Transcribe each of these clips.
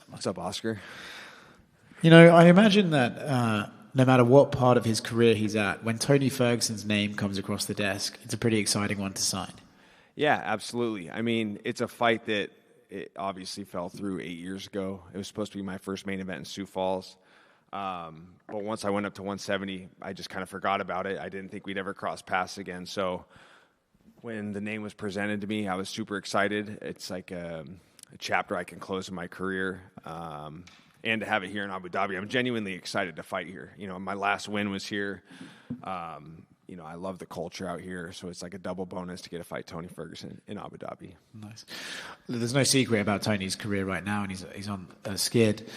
What's up, Oscar? You know, I imagine that no matter what part of his career he's at, when Tony Ferguson's name comes across the desk, it's a pretty exciting one to sign. Yeah, absolutely. I mean, it's a fight that it obviously fell through 8 years ago. It was supposed to be my first main event in Sioux Falls. But once I went up to 170, I just kind of forgot about it. I didn't think we'd ever cross paths again. So when the name was presented to me, I was super excited. It's like a chapter I can close in my career. And to have it here in Abu Dhabi, I'm genuinely excited to fight here. You know, my last win was here. You know, I love the culture out here, so it's like a double bonus to get to fight Tony Ferguson in Abu Dhabi. Nice. There's no secret about Tony's career right now, and he's on skid.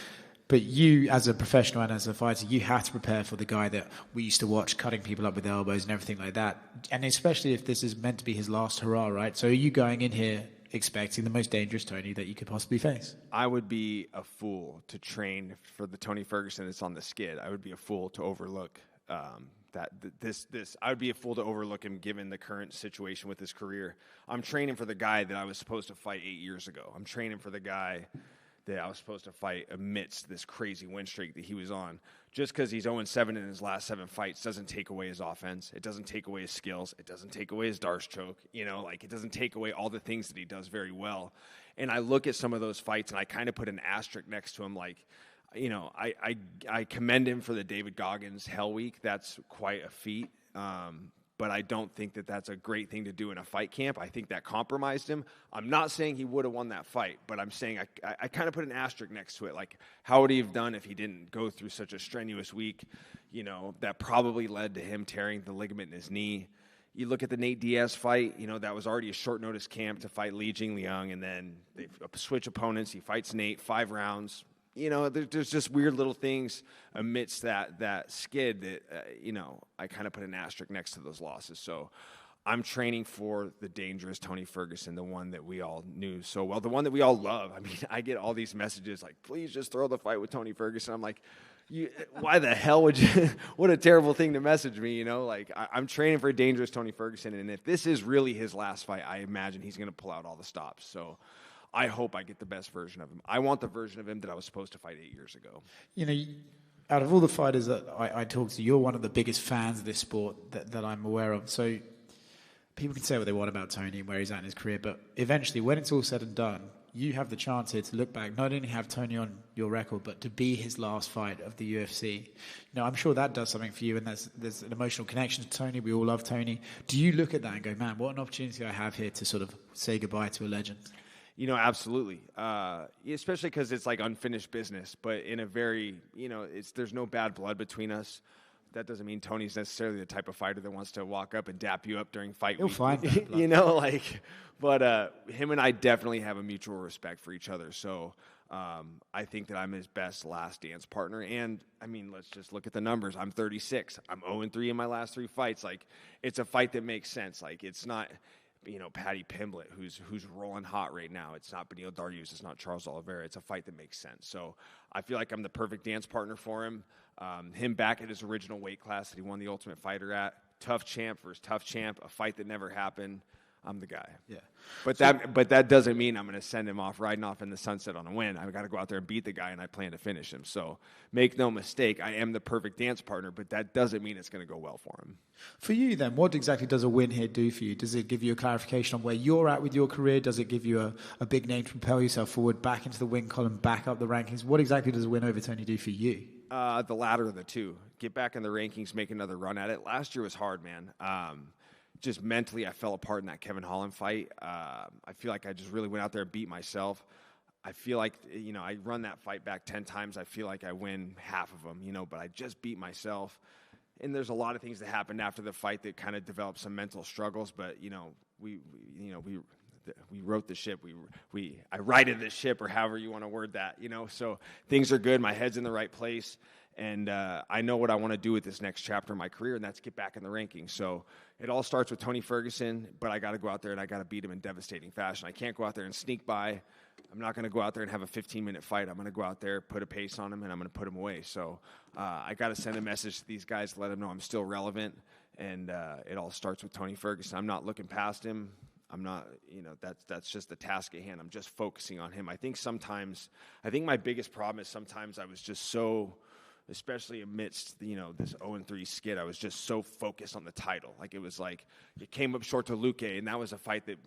But you, as a professional and as a fighter, you have to prepare for the guy that we used to watch cutting people up with elbows and everything like that. And especially if this is meant to be his last hurrah, right? So are you going in here expecting the most dangerous Tony that you could possibly face? I would be a fool to train for the Tony Ferguson that's on the skid. I would be a fool to overlook I would be a fool to overlook him given the current situation with his career. I'm training for the guy that I was supposed to fight 8 years ago. I'm training for the guy that I was supposed to fight amidst this crazy win streak that he was on. Just because he's 0-7 in his last 7 fights doesn't take away his offense. It doesn't take away his skills. It doesn't take away his Darce choke. You know, like, it doesn't take away all the things that he does very well. And I look at some of those fights and I kind of put an asterisk next to him, like, you know, I commend him for the David Goggins Hell Week. That's quite a feat. But I don't think that that's a great thing to do in a fight camp. I think that compromised him. I'm not saying he would have won that fight, but I'm saying I kind of put an asterisk next to it. Like, how would he have done if he didn't go through such a strenuous week? You know, that probably led to him tearing the ligament in his knee. You look at the Nate Diaz fight, you know, that was already a short notice camp to fight Li Jingliang, and then they switch opponents. He fights Nate, 5 rounds. You know, there's just weird little things amidst that skid that, you know, I kind of put an asterisk next to those losses. So I'm training for the dangerous Tony Ferguson, the one that we all knew so well, the one that we all love. I mean, I get all these messages like, please just throw the fight with Tony Ferguson. I'm like, why the hell would you? What a terrible thing to message me, you know? Like, I'm training for a dangerous Tony Ferguson, and if this is really his last fight, I imagine he's going to pull out all the stops. So I hope I get the best version of him. I want the version of him that I was supposed to fight 8 years ago. You know, out of all the fighters that I talk to, you're one of the biggest fans of this sport that I'm aware of. So people can say what they want about Tony and where he's at in his career, but eventually, when it's all said and done, you have the chance here to look back, not only have Tony on your record, but to be his last fight of the UFC. You know, I'm sure that does something for you, and there's an emotional connection to Tony. We all love Tony. Do you look at that and go, man, what an opportunity I have here to sort of say goodbye to a legend? You know, absolutely. Especially because it's like unfinished business, but in a very, you know, there's no bad blood between us. That doesn't mean Tony's necessarily the type of fighter that wants to walk up and dap you up during fight week. He'll find that blood. You know, like, but him and I definitely have a mutual respect for each other. So I think that I'm his best last dance partner. And, I mean, let's just look at the numbers. I'm 36. I'm 0-3 in my last 3 fights. Like, it's a fight that makes sense. Like, it's not, you know, Paddy Pimblett, who's rolling hot right now. It's not Beneil Dariush. It's not Charles Oliveira. It's a fight that makes sense. So I feel like I'm the perfect dance partner for him. Him back at his original weight class that he won the Ultimate Fighter at. Tough champ versus tough champ. A fight that never happened. I'm the guy. Yeah. But that doesn't mean I'm going to send him off riding off in the sunset on a win. I've got to go out there and beat the guy, and I plan to finish him. So make no mistake, I am the perfect dance partner, but that doesn't mean it's going to go well for him. For you then, what exactly does a win here do for you? Does it give you a clarification on where you're at with your career? Does it give you a big name to propel yourself forward, back into the win column, back up the rankings? What exactly does a win over Tony do for you? The latter of the two. Get back in the rankings, make another run at it. Last year was hard, man. Just mentally, I fell apart in that Kevin Holland fight. I feel like I just really went out there and beat myself. I feel like, you know, I run that fight back 10 times. I feel like I win half of them, you know, but I just beat myself. And there's a lot of things that happened after the fight that kind of developed some mental struggles. But, you know, we wrote the ship. I righted the ship, or however you want to word that, you know. So things are good. My head's in the right place. And I know what I want to do with this next chapter of my career, and that's get back in the rankings. So it all starts with Tony Ferguson, but I got to go out there and I got to beat him in devastating fashion. I can't go out there and sneak by. I'm not going to go out there and have a 15-minute fight. I'm going to go out there, put a pace on him, and I'm going to put him away. So I got to send a message to these guys to let them know I'm still relevant, and it all starts with Tony Ferguson. I'm not looking past him. I'm not, that's just the task at hand. I'm just focusing on him. I think my biggest problem is sometimes I was just so, especially amidst, this 0-3 skid, I was just so focused on the title. Like, it was like, it came up short to Luque, and that was a fight that,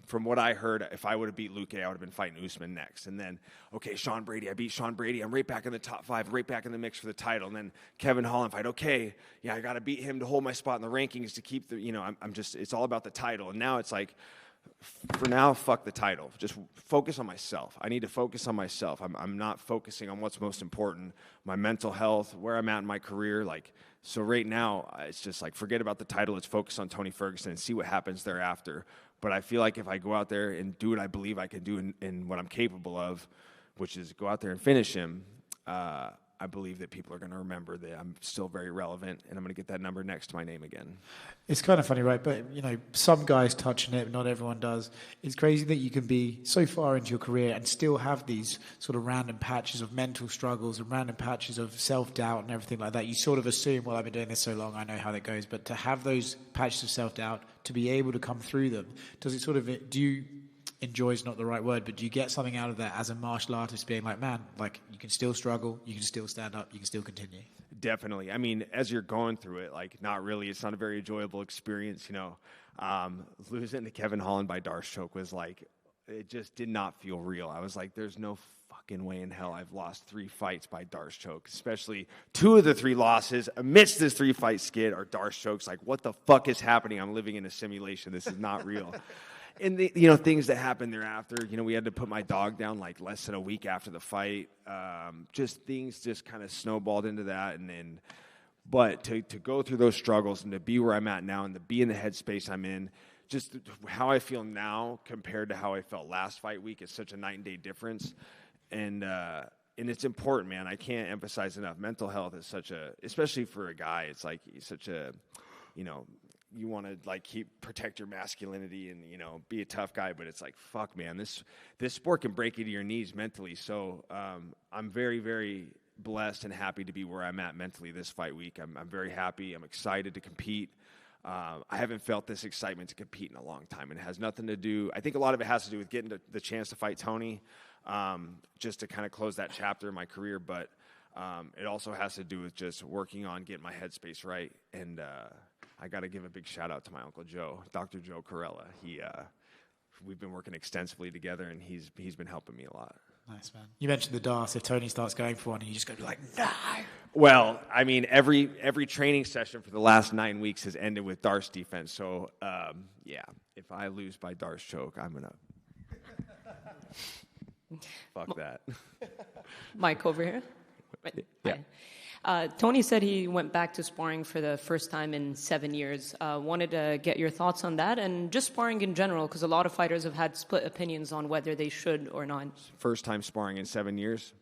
from what I heard, if I would have beat Luque, I would have been fighting Usman next. And then, okay, Sean Brady, I beat Sean Brady. I'm right back in the top 5, right back in the mix for the title. And then Kevin Holland fight, okay, yeah, I got to beat him to hold my spot in the rankings to keep I'm just, it's all about the title. And now it's like, for now, fuck the title. Just focus on myself. I need to focus on myself. I'm not focusing on what's most important, my mental health, where I'm at in my career. So right now, it's just like, forget about the title. Let's focus on Tony Ferguson and see what happens thereafter. But I feel like if I go out there and do what I believe I can do in what I'm capable of, which is go out there and finish him, I believe that people are going to remember that I'm still very relevant, and I'm going to get that number next to my name again. It's kind of funny, right? But, some guys touch on it, but not everyone does. It's crazy that you can be so far into your career and still have these sort of random patches of mental struggles and random patches of self-doubt and everything like that. You sort of assume, well, I've been doing this so long, I know how that goes. But to have those patches of self-doubt, to be able to come through them, do you enjoy is not the right word, but do you get something out of that as a martial artist, being like, man, like, you can still struggle, you can still stand up, you can still continue? Definitely. I mean, as you're going through it, like, not really, it's not a very enjoyable experience, losing to Kevin Holland by Darce choke was like, it just did not feel real. I was like, there's no fucking way in hell I've lost 3 fights by Darce choke, especially 2 of the 3 losses amidst this 3-fight skid are Darce chokes. Like, what the fuck is happening? I'm living in a simulation. This is not real. And things that happened thereafter, we had to put my dog down like less than a week after the fight. Just things just kind of snowballed into that. But to go through those struggles and to be where I'm at now and to be in the headspace I'm in, just how I feel now compared to how I felt last fight week is such a night and day difference. And it's important, man. I can't emphasize enough. Mental health is especially for a guy, it's like such a, you want to like protect your masculinity and be a tough guy, but it's like, fuck, man, this sport can break you to your knees mentally. So I'm very, very blessed and happy to be where I'm at mentally this fight week. I'm very happy. I'm excited to compete. I haven't felt this excitement to compete in a long time, and it has nothing to do. I think a lot of it has to do with getting the chance to fight Tony, just to kind of close that chapter in my career. But it also has to do with just working on getting my headspace right. And I got to give a big shout out to my Uncle Joe, Dr. Joe Corella. We've been working extensively together, and he's been helping me a lot. Nice, man. You mentioned the Darce. If Tony starts going for one, you just go like, no. Well, I mean, every training session for the last 9 weeks has ended with Darce defense. So, if I lose by Darce choke, I'm going to fuck that. Mike over here. Yeah. Tony said he went back to sparring for the first time in 7 years. Wanted to get your thoughts on that and just sparring in general, because a lot of fighters have had split opinions on whether they should or not. First time sparring in 7 years.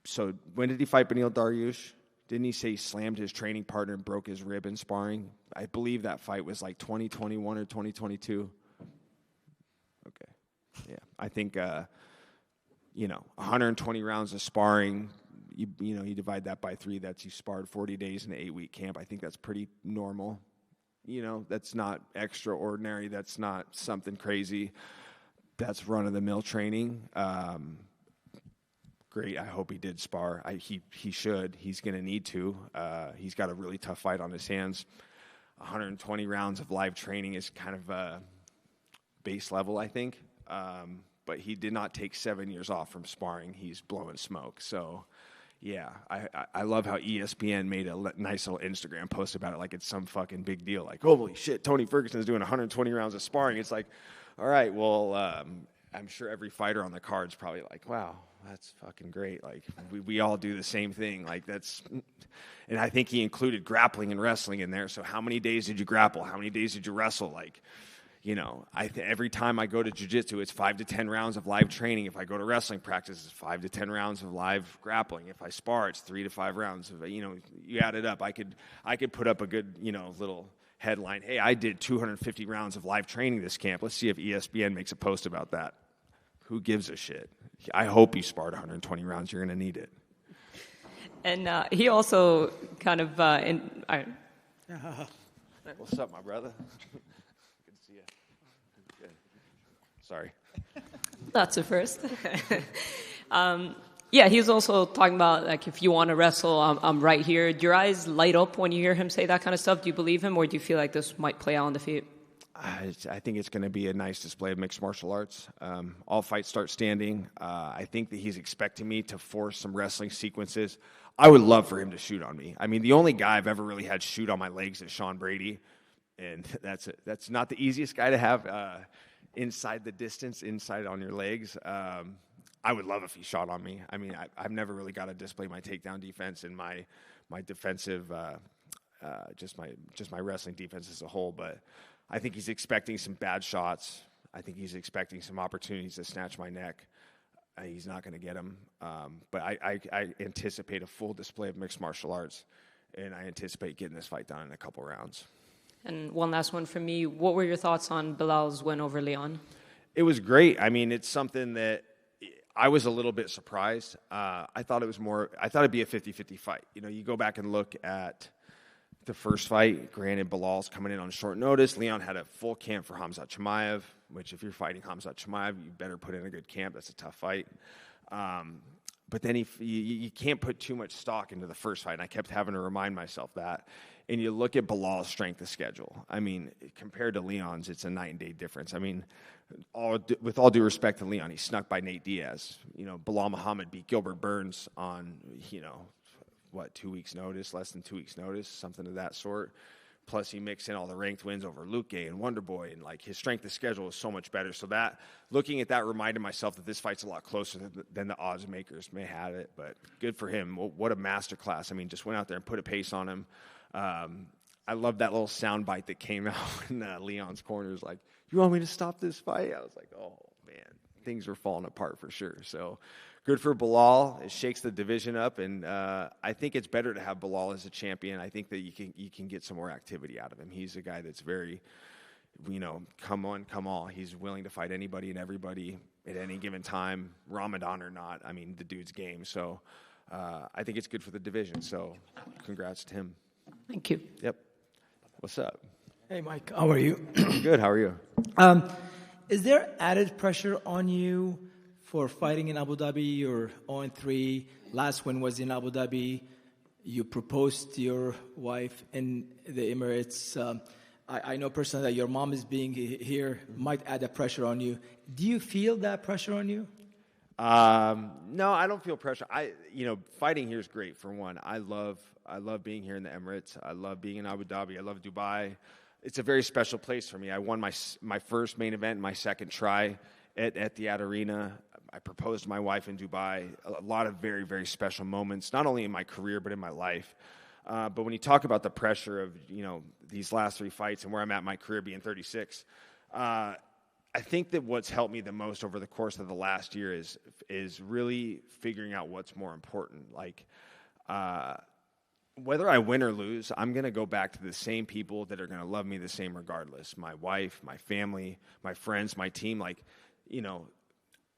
So when did he fight Beneil Dariush? Didn't he say he slammed his training partner and broke his rib in sparring? I believe that fight was like 2021 or 2022. Okay. Yeah. I think, 120 rounds of sparring. You divide that by 3, that's you sparred 40 days in an 8-week camp. I think that's pretty normal. That's not extraordinary. That's not something crazy. That's run-of-the-mill training. Great. I hope he did spar. He should. He's going to need to. He's got a really tough fight on his hands. 120 rounds of live training is kind of base level, I think. But he did not take 7 years off from sparring. He's blowing smoke. So, yeah, I love how ESPN made a nice little Instagram post about it like it's some fucking big deal. Like, holy shit, Tony Ferguson is doing 120 rounds of sparring. It's like, all right, well, I'm sure every fighter on the card's probably like, wow, that's fucking great. Like, we all do the same thing. Like, and I think he included grappling and wrestling in there. So how many days did you grapple? How many days did you wrestle? Like, every time I go to jiu-jitsu, it's 5 to 10 rounds of live training. If I go to wrestling practice, it's 5 to 10 rounds of live grappling. If I spar, it's 3 to 5 rounds of, you add it up. I could put up a good, little headline. Hey, I did 250 rounds of live training this camp. Let's see if ESPN makes a post about that. Who gives a shit? I hope you sparred 120 rounds. You're going to need it. And he also kind of, What's up, my brother? Good to see you. Good. Sorry. That's a first. Yeah, he was also talking about, like, if you want to wrestle, I'm right here. Do your eyes light up when you hear him say that kind of stuff? Do you believe him, or do you feel like this might play out on the feet? I think it's going to be a nice display of mixed martial arts. All fights start standing. I think that he's expecting me to force some wrestling sequences. I would love for him to shoot on me. I mean, the only guy I've ever really had shoot on my legs is Sean Brady, and that's not the easiest guy to have inside the distance, inside on your legs. I would love if he shot on me. I mean, I've never really got to display my takedown defense and my defensive, just my wrestling defense as a whole. But I think he's expecting some bad shots. I think he's expecting some opportunities to snatch my neck. He's not going to get them. But I anticipate a full display of mixed martial arts, and I anticipate getting this fight done in a couple rounds. And one last one from me. What were your thoughts on Balazs' win over Lyon? It was great. I mean, it's something that I was a little bit surprised. I thought it'd be a 50-50 fight. You know, you go back and look at the first fight. Granted, Balazs coming in on short notice. Lyon had a full camp for Khamzat Chimaev, which if you're fighting Khamzat Chimaev, you better put in a good camp. That's a tough fight. But then you can't put too much stock into the first fight, and I kept having to remind myself that. And you look at Balazs' strength of schedule. I mean, compared to Lyon's, it's a night and day difference. I mean, with all due respect to Lyon, he's snuck by Nate Diaz. You know, Bilal Muhammad beat Gilbert Burns on, 2 weeks' notice, less than 2 weeks' notice, something of that sort. Plus, he mixed in all the ranked wins over Luke and Wonderboy, and like his strength of schedule is so much better. So that, looking at that, reminded myself that this fight's a lot closer than the odds makers may have it. But good for him. What a masterclass! I mean, just went out there and put a pace on him. I love that little sound bite that came out when Leon's corner is like, "You want me to stop this fight?" I was like, "Oh man, things were falling apart for sure." So good for Bilal. It shakes the division up, and I think it's better to have Bilal as a champion. I think that you can get some more activity out of him. He's a guy that's very, come on, come all. He's willing to fight anybody and everybody at any given time, Ramadan or not. I mean, the dude's game. So I think it's good for the division. So congrats to him. Thank you. Yep. What's up? Hey, Mike. How are you? Good. How are you? Is there added pressure on you for fighting in Abu Dhabi? You're 0-3. Last win was in Abu Dhabi. You proposed to your wife in the Emirates. I know personally that your mom is being here might add a pressure on you. Do you feel that pressure on you? No, I don't feel pressure. Fighting here is great. For one, I love being here in the Emirates. I love being in Abu Dhabi. I love Dubai. It's a very special place for me. I won my first main event, my second try at Etihad Arena. I proposed to my wife in Dubai. A lot of very, very special moments, not only in my career but in my life. But when you talk about the pressure of these last 3 fights and where I'm at in my career, being 36. I think that what's helped me the most over the course of the last year is really figuring out what's more important. Like, whether I win or lose, I'm going to go back to the same people that are going to love me the same regardless. My wife, my family, my friends, my team. Like,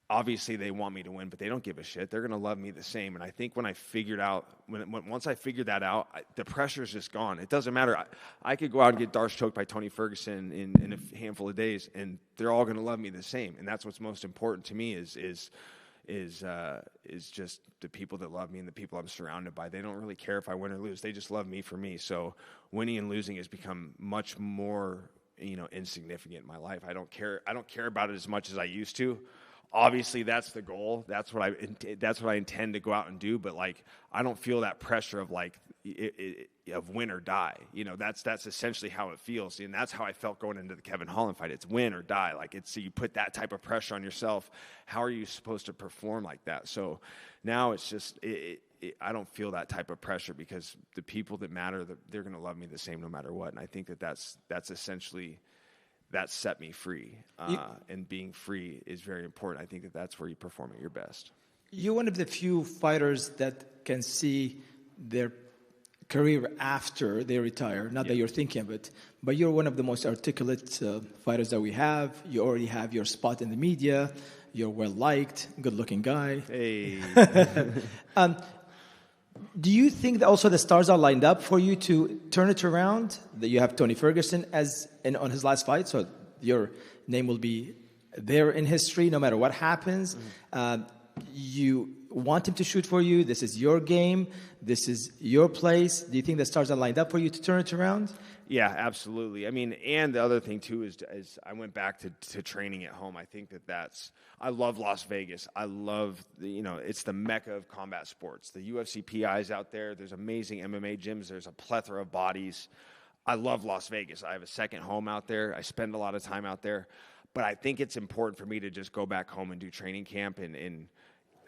obviously they want me to win, but they don't give a shit. They're going to love me the same. And I think once I figured that out, the pressure's just gone. It doesn't matter. I could go out and get Darce choked by Tony Ferguson in a handful of days, and they're all going to love me the same. And that's what's most important to me is just the people that love me and the people I'm surrounded by. They don't really care if I win or lose. They just love me for me. So winning and losing has become much more, insignificant in my life. I don't care about it as much as I used to. Obviously, that's the goal. That's what I intend to go out and do. But like, I don't feel that pressure of of win or die. That's essentially how it feels, and that's how I felt going into the Kevin Holland fight. It's win or die. Like, so you put that type of pressure on yourself. How are you supposed to perform like that? So now it's just I don't feel that type of pressure because the people that matter, they're going to love me the same no matter what. And I think that's essentially. That set me free, and being free is very important. I think that's where you perform at your best. You're one of the few fighters that can see their career after they retire. Not that you're thinking of it, but you're one of the most articulate fighters that we have. You already have your spot in the media. You're well-liked, good-looking guy. Hey. Do you think that also the stars are lined up for you to turn it around? That you have Tony Ferguson on his last fight, so your name will be there in history, no matter what happens. You want him to shoot for you. This is your game. This is your place. Do you think the stars are lined up for you to turn it around? Yeah, absolutely. I mean, and the other thing too is I went back to training at home. I think I love Las Vegas. I love it's the mecca of combat sports. The UFC PIs out there. There's amazing MMA gyms. There's a plethora of bodies. I love Las Vegas. I have a second home out there. I spend a lot of time out there. But I think it's important for me to just go back home and do training camp. And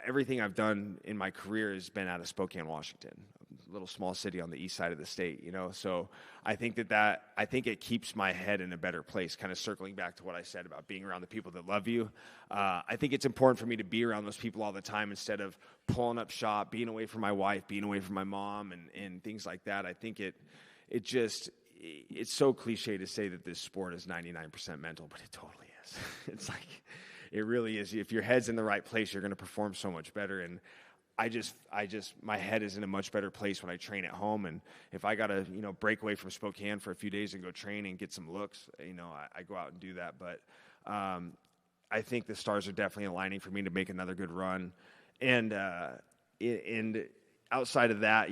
everything I've done in my career has been out of Spokane, Washington, a little small city on the east side of the state, So I think I think it keeps my head in a better place, kind of circling back to what I said about being around the people that love you. I think it's important for me to be around those people all the time instead of pulling up shop, being away from my wife, being away from my mom and things like that. I think it's so cliche to say that this sport is 99% mental, but it totally is. It's like, it really is. If your head's in the right place, you're going to perform so much better. And my head is in a much better place when I train at home. And if I got to, break away from Spokane for a few days and go train and get some looks, I go out and do that. But I think the stars are definitely aligning for me to make another good run. And outside of that,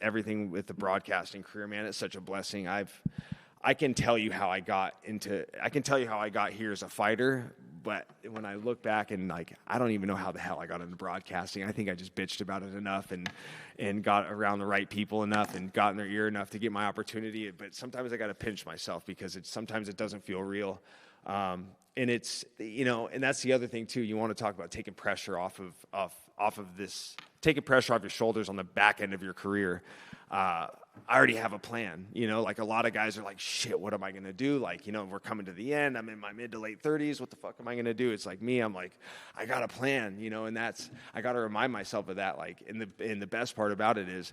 everything with the broadcasting career, man, it's such a blessing. I can tell you how I got here as a fighter, but when I look back and I don't even know how the hell I got into broadcasting. I think I just bitched about it enough and got around the right people enough and got in their ear enough to get my opportunity. But sometimes I got to pinch myself because sometimes it doesn't feel real. And it's, and that's the other thing too. You want to talk about taking pressure off of this, taking pressure off your shoulders on the back end of your career. I already have a plan, a lot of guys are like, shit, what am I going to do? We're coming to the end. I'm in my mid to late 30s. What the fuck am I going to do? It's like me, I'm like, I got a plan, and I got to remind myself of that. And the best part about it is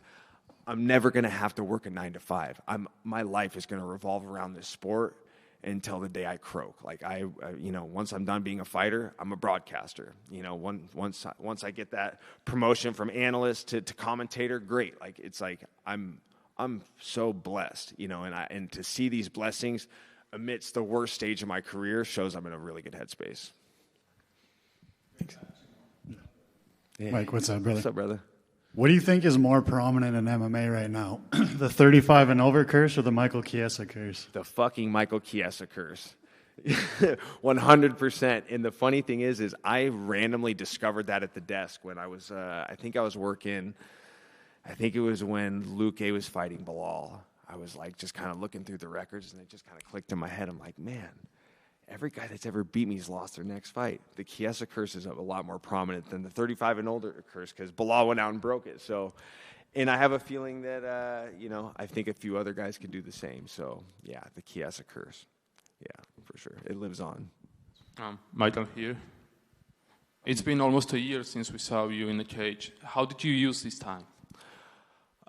I'm never going to have to work a 9 to 5. My life is going to revolve around this sport until the day I croak. Once I'm done being a fighter, I'm a broadcaster. Once I get that promotion from analyst to commentator, great. I'm so blessed, and to see these blessings amidst the worst stage of my career shows I'm in a really good headspace. Yeah. Mike, what's up, brother? What's up, brother? What do you think is more prominent in MMA right now? The 35 and over curse or the Michael Chiesa curse? The fucking Michael Chiesa curse. 100%. And the funny thing is I randomly discovered that at the desk when I was, I think it was when Luque was fighting Balazs. I was just kind of looking through the records and it just kind of clicked in my head. I'm like, man, every guy that's ever beat me has lost their next fight. The Chiesa curse is a lot more prominent than the 35 and older curse because Balazs went out and broke it. So, and I have a feeling that, I think a few other guys can do the same. So, yeah, the Chiesa curse. Yeah, for sure. It lives on. Michael here. It's been almost a year since we saw you in the cage. How did you use this time?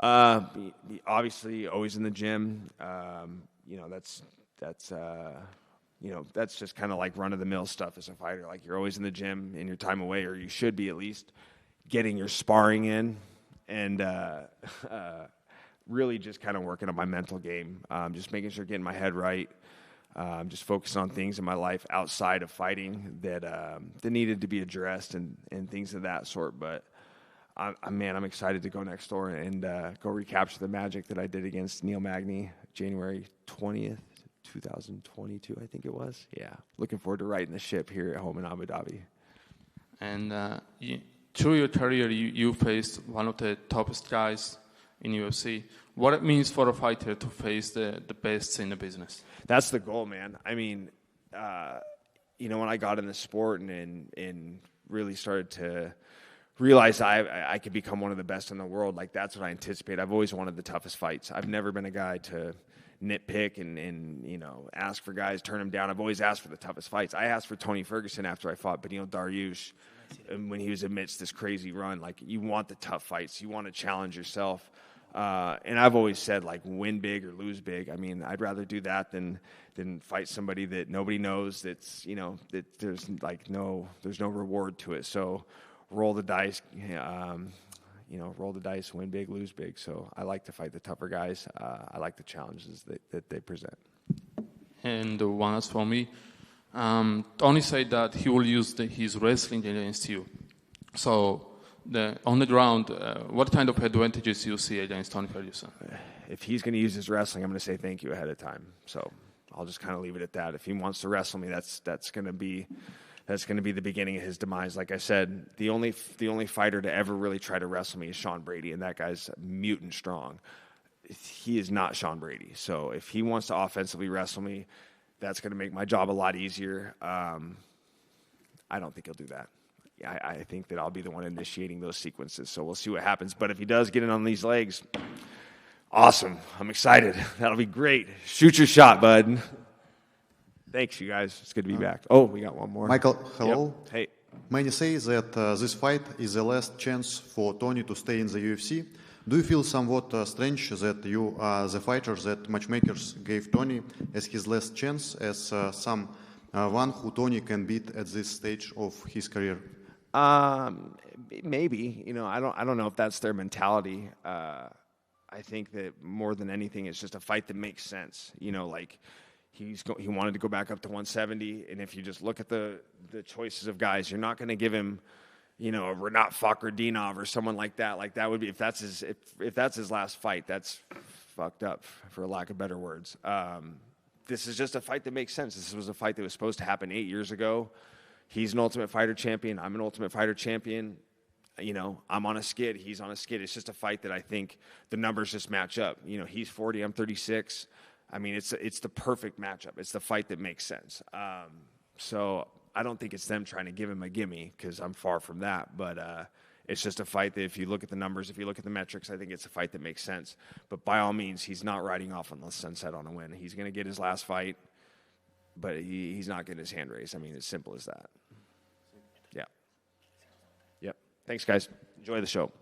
Obviously, always in the gym. That's just kind of like run-of-the-mill stuff as a fighter. You're always in the gym in your time away, or you should be at least, getting your sparring in, and really just kind of working on my mental game, just making sure getting my head right, just focusing on things in my life outside of fighting that needed to be addressed and things of that sort. But I'm excited to go next door and go recapture the magic that I did against Neil Magny January 20th. 2022, I think it was. Yeah, looking forward to riding the ship here at home in Abu Dhabi. And through your career, you faced one of the toughest guys in UFC. What it means for a fighter to face the best in the business? That's the goal, man. I mean, when I got in the sport and really started to realize I could become one of the best in the world, that's what I anticipate. I've always wanted the toughest fights. I've never been a guy to nitpick and ask for guys, turn them down. I've always asked for the toughest fights. I asked for Tony Ferguson after I fought Beneil Dariush when he was amidst this crazy run. You want the tough fights. You want to challenge yourself. And I've always said, win big or lose big. I mean, I'd rather do that than fight somebody that nobody knows, that's, that there's no reward to it. So roll the dice, roll the dice, win big, lose big. So I like to fight the tougher guys. I like the challenges that they present. And one is for me. Tony said that he will use his wrestling against you. So on the ground, what kind of advantages do you see against Tony Ferguson? If he's going to use his wrestling, I'm going to say thank you ahead of time. So I'll just kind of leave it at that. If he wants to wrestle me, that's going to be the beginning of his demise. Like I said, the only fighter to ever really try to wrestle me is Sean Brady, and that guy's mutant strong. He is not Sean Brady. So if he wants to offensively wrestle me, that's going to make my job a lot easier. I don't think he'll do that. I think that I'll be the one initiating those sequences. So we'll see what happens. But if he does get in on these legs, awesome. I'm excited. That'll be great. Shoot your shot, bud. Thanks, you guys. It's good to be back. Oh, we got one more. Michael, hello. Yep. Hey. Many say that this fight is the last chance for Tony to stay in the UFC. Do you feel somewhat strange that you are the fighter that matchmakers gave Tony as his last chance, as one who Tony can beat at this stage of his career? Maybe. I don't know if that's their mentality. I think that more than anything, it's just a fight that makes sense. Like he wanted to go back up to 170, and if you just look at the choices of guys, you're not going to give him, a Renat Fakhretdinov or someone like that. Like that would be if that's his last fight. That's fucked up, for lack of better words. This is just a fight that makes sense. This was a fight that was supposed to happen 8 years ago. He's an Ultimate Fighter champion. I'm an Ultimate Fighter champion. I'm on a skid. He's on a skid. It's just a fight that I think the numbers just match up. He's 40, I'm 36. I mean, it's the perfect matchup. It's the fight that makes sense. So I don't think it's them trying to give him a gimme, because I'm far from that. But it's just a fight that if you look at the numbers, if you look at the metrics, I think it's a fight that makes sense. But by all means, he's not riding off on the sunset on a win. He's going to get his last fight, but he's not getting his hand raised. I mean, it's simple as that. Yeah. Yep. Thanks, guys. Enjoy the show.